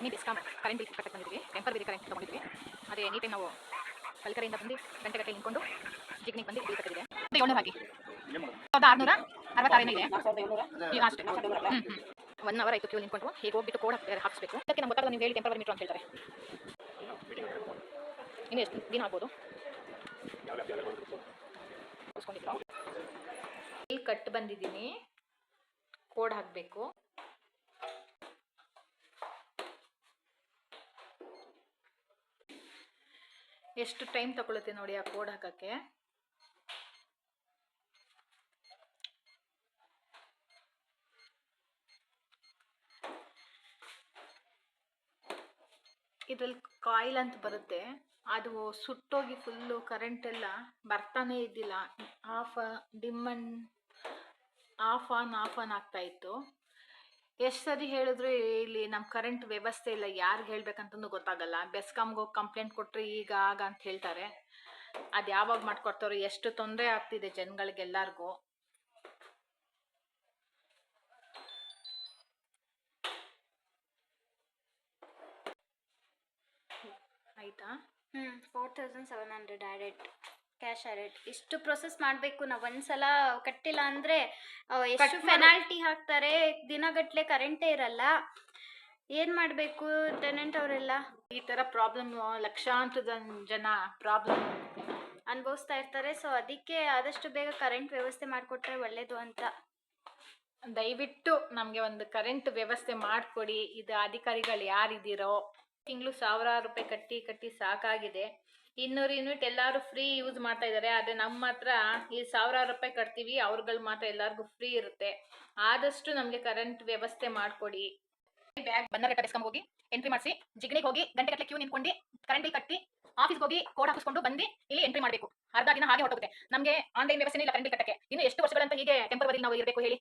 Jigani BESCOM current bill ಕಟ್ಟಕ್ಕೆ ಬಂದಿದ್ವಿ, temporary current ತೊಗೊಂಡಿದ್ವಿ. ಅದೇ ಎನಿ ಟೈಮ್ ನಾವು ಕಲ್ಕರೆಯಿಂದ ಬಂದು ಗಂಟೆ ನಿಂತ್ಕೊಂಡು ಜಿಗ್ನಿಗೆ ಬಂದು ಬಿಲ್ ಕಟ್ಟಿದೆ. 700 ಹಾಕಿ 1666 ಇದೆ ಈಗ ಅಷ್ಟೇ. 1 ಅವರ್ ಆಯಿತು ಕ್ಯೂ ನಿಂತ್ಕೊಂಡು. ಹೀಗೆ ಹೋಗ್ಬಿಟ್ಟು ಕೋಡ್ ಹಾಕಿಸ್ಬೇಕು. ಅದಕ್ಕೆ ನಮ್ಮ ಗೊತ್ತಾಗಲ್ಲ, ನೀವು ಹೇಳಿ ಟೆಂಪರರಿ ಮೀಟರ್ ಅಂತ ಹೇಳ್ತಾರೆ. ಇನ್ನು ಎಷ್ಟು ದಿನ ಆಗ್ಬೋದು ಬಿಲ್ ಕಟ್ ಬಂದಿದ್ದೀನಿ, ಕೋಡ್ ಹಾಕಬೇಕು. ಎಷ್ಟು ಟೈಮ್ ತಗೊಳುತ್ತೆ ನೋಡಿ ಆ ಕೋಡ್ ಹಾಕಕ್ಕೆ. ಇದ್ರಲ್ಲಿ ಕಾಯಿಲ್ ಅಂತ ಬರುತ್ತೆ, ಅದು ಸುಟ್ಟೋಗಿ ಫುಲ್ಲು ಕರೆಂಟ್ ಎಲ್ಲ ಬರ್ತಾನೆ ಇದ್ದಿಲ್ಲ. ಆಫ್ ಆನ್ ಆಗ್ತಾ ಇತ್ತು. ಎಷ್ಟು ಸರಿ ಹೇಳಿದ್ರು ಇಲ್ಲಿ ನಮ್ಮ ಕರೆಂಟ್ ವ್ಯವಸ್ಥೆ ಇಲ್ಲ, ಯಾರಿಗೆ ಹೇಳ್ಬೇಕಂತಂದು ಗೊತ್ತಾಗಲ್ಲ. ಬೆಸ್ಕಾಮ್ಗೆ ಹೋಗಿ ಕಂಪ್ಲೇಂಟ್ ಕೊಟ್ಟರೆ ಈಗ ಆಗ ಅಂತ ಹೇಳ್ತಾರೆ. ಅದು ಯಾವಾಗ ಮಾಡ್ಕೊಡ್ತಾರೋ. ಎಷ್ಟು ತೊಂದರೆ ಆಗ್ತಿದೆ ಜನಗಳಿಗೆಲ್ಲರಿಗೂ. ಆಯಿತಾ? 4700 ಡೈರೆಕ್ಟ್ ಕ್ಯಾಶ್ ಡೈರೆಕ್ಟ್. ಇಷ್ಟು ಪ್ರೊಸೆಸ್ ಮಾಡಬೇಕು ನಾವು. ಒಂದ್ಸಲ ಕಟ್ಟಿಲ್ಲ ಅಂದರೆ ಎಷ್ಟು ಪೆನಾಲ್ಟಿ ಹಾಕ್ತಾರೆ. ದಿನಗಟ್ಟಲೆ ಕರೆಂಟೇ ಇರಲ್ಲ. ಏನು ಮಾಡಬೇಕು ಟೆನೆಂಟ್ ಅವರೆಲ್ಲ? ಈ ಥರ ಪ್ರಾಬ್ಲಮ್ ಲಕ್ಷಾಂತರ ಜನ ಪ್ರಾಬ್ಲಮ್ ಅನುಭವಿಸ್ತಾ ಇರ್ತಾರೆ. ಸೊ ಅದಕ್ಕೆ ಆದಷ್ಟು ಬೇಗ ಕರೆಂಟ್ ವ್ಯವಸ್ಥೆ ಮಾಡಿಕೊಟ್ರೆ ಒಳ್ಳೇದು ಅಂತ. ದಯವಿಟ್ಟು ನಮಗೆ ಒಂದು ಕರೆಂಟ್ ವ್ಯವಸ್ಥೆ ಮಾಡಿಕೊಡಿ. ಇದು ಅಧಿಕಾರಿಗಳು ಯಾರಿದ್ದೀರೋ, ತಿಂಗಳು 1000 ರೂಪಾಯಿ ಕಟ್ಟಿ ಸಾಕಾಗಿದೆ. 200 ಯೂನಿಟ್ ಎಲ್ಲರೂ ಫ್ರೀ ಯೂಸ್ ಮಾಡ್ತಾ ಇದ್ದಾರೆ. ಆದರೆ ನಮ್ಮ ಹತ್ರ ಈ 1000 ರೂಪಾಯಿ ಕಟ್ತೀವಿ, ಅವ್ರುಗಳು ಮಾತ್ರ ಎಲ್ಲರಿಗೂ ಫ್ರೀ ಇರುತ್ತೆ. ಆದಷ್ಟು ನಮಗೆ ಕರೆಂಟ್ ವ್ಯವಸ್ಥೆ ಮಾಡಿಕೊಡಿ. ಬ್ಯಾಗ್ ಬಂದರಟ್ಟ ಬೆಸ್ಕಾಂ ಹೋಗಿ ಎಂಟ್ರಿ ಮಾಡಿಸಿ, ಜಿಗ್ನಿಗೆ ಹೋಗಿ ಗಂಟೆ ಕ್ಯೂ ನಿಂತ್ಕೊಂಡು ಕರೆಂಟ್ ಬಿಲ್ ಕಟ್ಟಿ ಆಫೀಸ್ಗೆ ಹೋಗಿ ಕೋಡ್ ಹಾಕಿಸ್ಕೊಂಡು ಬಂದು ಇಲ್ಲಿ ಎಂಟ್ರಿ ಮಾಡಬೇಕು. ಅರ್ಧ ದಿನ ಹಾಗೆ ಹೊರಟೋಗುತ್ತೆ. ನಮಗೆ ಆನ್ಲೈನ್ ವ್ಯವಸ್ಥೆ ಇಲ್ಲ ಕರೆಂಟ್ ಬಿಲ್ ಕಟ್ಟಕ್ಕೆ. ಇನ್ನು ಎಷ್ಟು ವರ್ಷಗಳಂತ ಹೀಗೆ ಟೆಂಪರರಿ ನಾವು ಇರಬೇಕು ಹೇಳಿ?